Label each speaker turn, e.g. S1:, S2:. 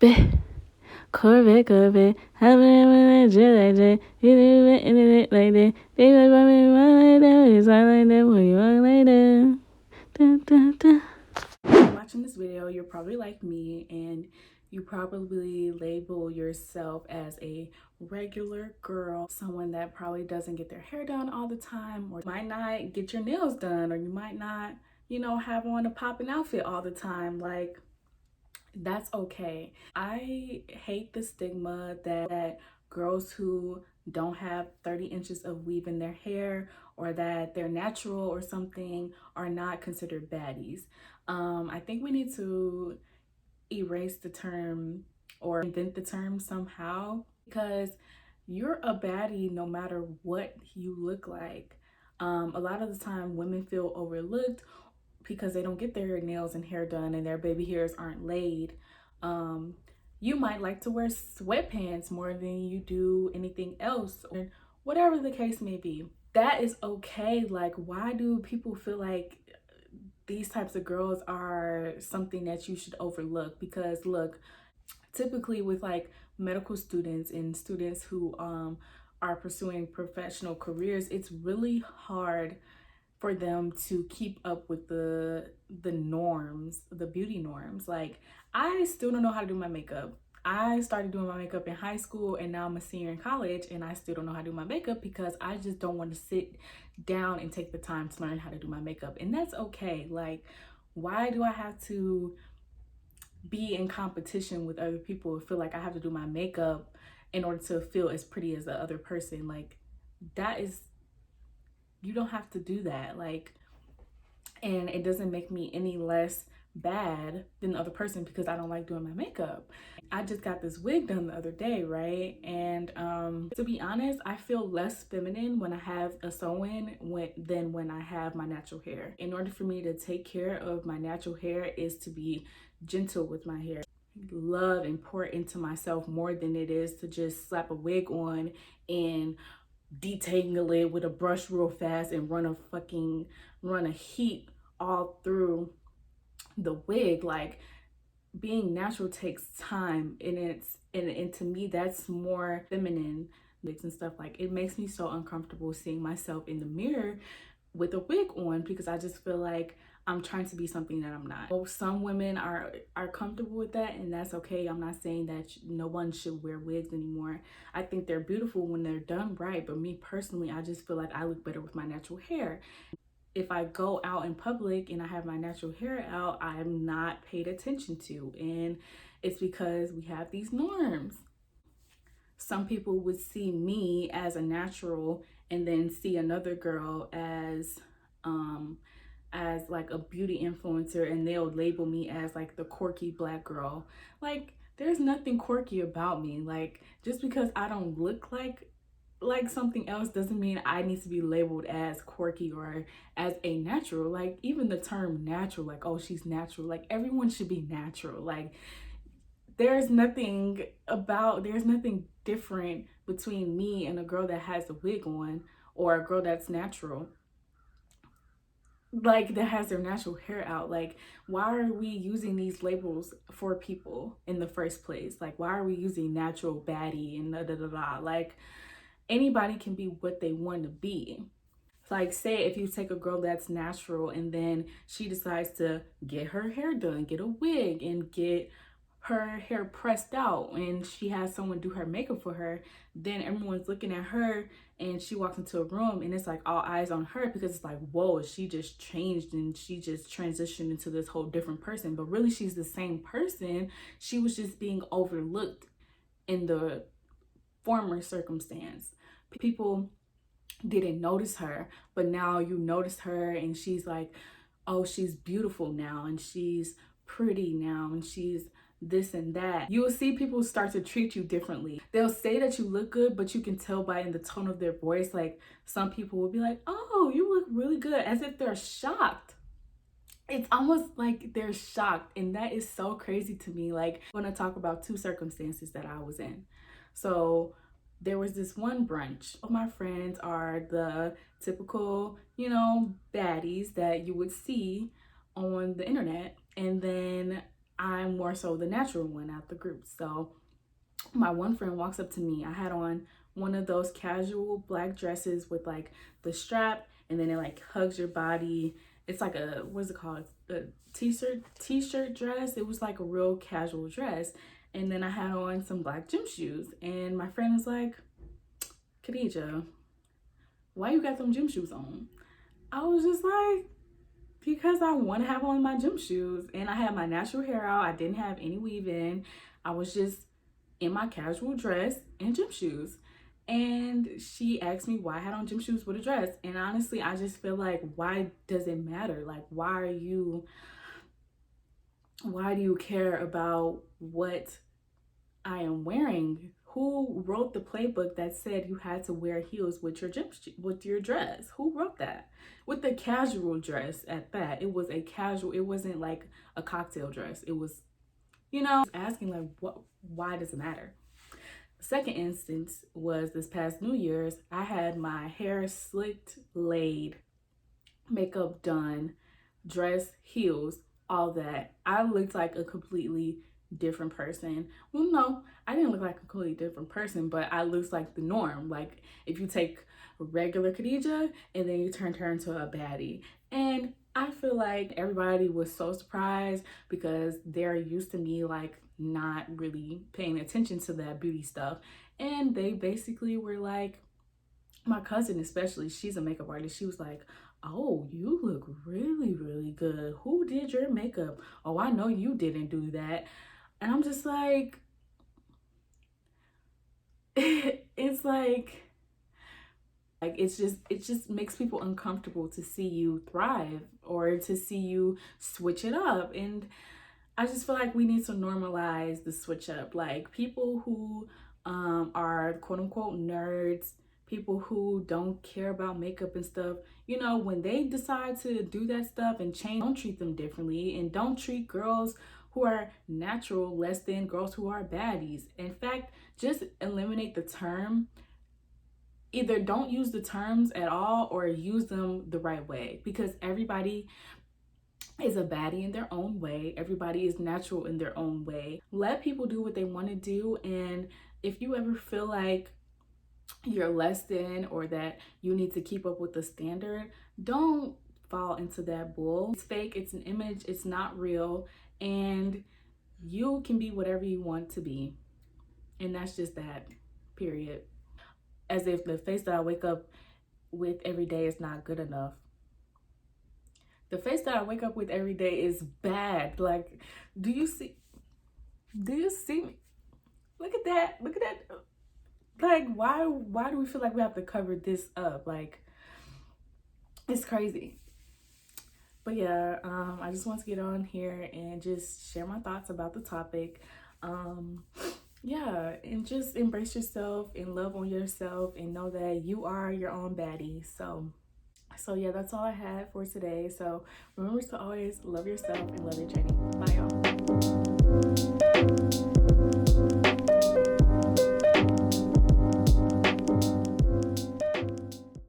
S1: Corvette, Corvette, having a jet like that, it like that. They like me like that, it's all like that, when you walk like that. Dun, dun, dun. Watching this video, you're probably like me, and you probably label yourself as a regular girl, someone that probably doesn't get their hair done all the time, or might not get your nails done, or you might not, have on a popping outfit all the time. Like, that's okay. I hate the stigma that girls who don't have 30 inches of weave in their hair, or that they're natural or something, are not considered baddies. I think we need to erase the term or invent the term somehow, because you're a baddie no matter what you look like. A lot of the time women feel overlooked because they don't get their nails and hair done and their baby hairs aren't laid. You might like to wear sweatpants more than you do anything else, or whatever the case may be. That is okay. Like, why do people feel like these types of girls are something that you should overlook? Because look, typically with like medical students and students who are pursuing professional careers, it's really hard for them to keep up with the norms, the beauty norms. Like, I still don't know how to do my makeup. I started doing my makeup in high school, and now I'm a senior in college, and I still don't know how to do my makeup because I just don't want to sit down and take the time to learn how to do my makeup. And that's okay. Like, why do I have to be in competition with other people and feel like I have to do my makeup in order to feel as pretty as the other person? Like, that is, you don't have to do that. Like, and it doesn't make me any less bad than the other person because I don't like doing my makeup. I just got this wig done the other day, right? And to be honest, I feel less feminine when I have a sew-in than when I have my natural hair. In order for me to take care of my natural hair is to be gentle with my hair, love and pour into myself more than it is to just slap a wig on and detangle it with a brush real fast and run a heat all through the wig. Like, being natural takes time, and to me that's more feminine. And stuff, like, it makes me so uncomfortable seeing myself in the mirror with a wig on because I just feel like I'm trying to be something that I'm not. Well, some women are comfortable with that, and that's okay. I'm not saying that no one should wear wigs anymore. I think they're beautiful when they're done right, but me personally, I just feel like I look better with my natural hair. If I go out in public and I have my natural hair out, I'm not paid attention to, and it's because we have these norms. Some people would see me as a natural and then see another girl as like a beauty influencer, and they'll label me as like the quirky black girl. Like, there's nothing quirky about me. Like, just because I don't look like something else doesn't mean I need to be labeled as quirky or as a natural. Like, even the term natural, like, oh, she's natural, like, everyone should be natural. Like, there's nothing different between me and a girl that has a wig on, or a girl that's natural, like, that has their natural hair out. Like, why are we using these labels for people in the first place? Like, why are we using natural, baddie, and da da da da? Like, anybody can be what they want to be. Like, say if you take a girl that's natural and then she decides to get her hair done, get a wig, and get her hair pressed out, and she has someone do her makeup for her, then everyone's looking at her and she walks into a room and it's like all eyes on her because it's like, whoa, she just changed and she just transitioned into this whole different person. But really, she's the same person. She was just being overlooked in the former circumstance. People didn't notice her, but now you notice her and she's like, oh, she's beautiful now, and she's pretty now, and she's this and that. You will see people start to treat you differently. They'll say that you look good, but you can tell by in the tone of their voice. Like, some people will be like, oh, you look really good, as if they're shocked. It's almost like they're shocked, and that is so crazy to me. Like, I'm gonna talk about two circumstances that I was in. So there was this one brunch. All my friends are the typical, baddies that you would see on the internet. And then I'm more so the natural one out the group. So my one friend walks up to me. I had on one of those casual black dresses with like the strap, and then it like hugs your body. It's like a, what's it called? A t-shirt dress. It was like a real casual dress. And then I had on some black gym shoes. And my friend was like, Khadijah, why you got them gym shoes on? I was just like, because I want to have on my gym shoes. And I had my natural hair out. I didn't have any weave in. I was just in my casual dress and gym shoes. And she asked me why I had on gym shoes with a dress. And honestly, I just feel like, why does it matter? Like, why do you care about what I am wearing? Who wrote the playbook that said you had to wear heels with your dress? Who wrote that? With the casual dress at that. It was a casual, it wasn't like a cocktail dress. It was, asking like, why does it matter? Second instance was this past New Year's. I had my hair slicked, laid, makeup done, dress, heels, all that. I looked like a completely different person. Well, no, I didn't look like a completely different person, but I looked like the norm. Like if you take regular Khadijah and then you turn her into a baddie. And I feel like everybody was so surprised because they're used to me like not really paying attention to that beauty stuff. And they basically were like, my cousin especially, she's a makeup artist. She was like, oh, you look really, really good. Who did your makeup? Oh, I know you didn't do that. And I'm just like, it's like it just makes people uncomfortable to see you thrive or to see you switch it up. And I just feel like we need to normalize the switch up. Like people who are quote unquote nerds, people who don't care about makeup and stuff, when they decide to do that stuff and change, don't treat them differently, and don't treat girls who are natural less than girls who are baddies. In fact, just eliminate the term. Either don't use the terms at all or use them the right way, because everybody is a baddie in their own way. Everybody is natural in their own way. Let people do what they want to do. And if you ever feel like you're less than or that you need to keep up with the standard, don't fall into that bull. It's fake, it's an image, it's not real, and you can be whatever you want to be. And that's just that, period. As if the face that I wake up with every day is not good enough. The face that I wake up with every day is bad. Like, do you see me? Look at that. Like, why do we feel like we have to cover this up? Like, it's crazy. But yeah, I just want to get on here and just share my thoughts about the topic. Yeah, and just embrace yourself and love on yourself and know that you are your own baddie. So yeah, that's all I had for today. So remember to always love yourself and love your journey. Bye, y'all.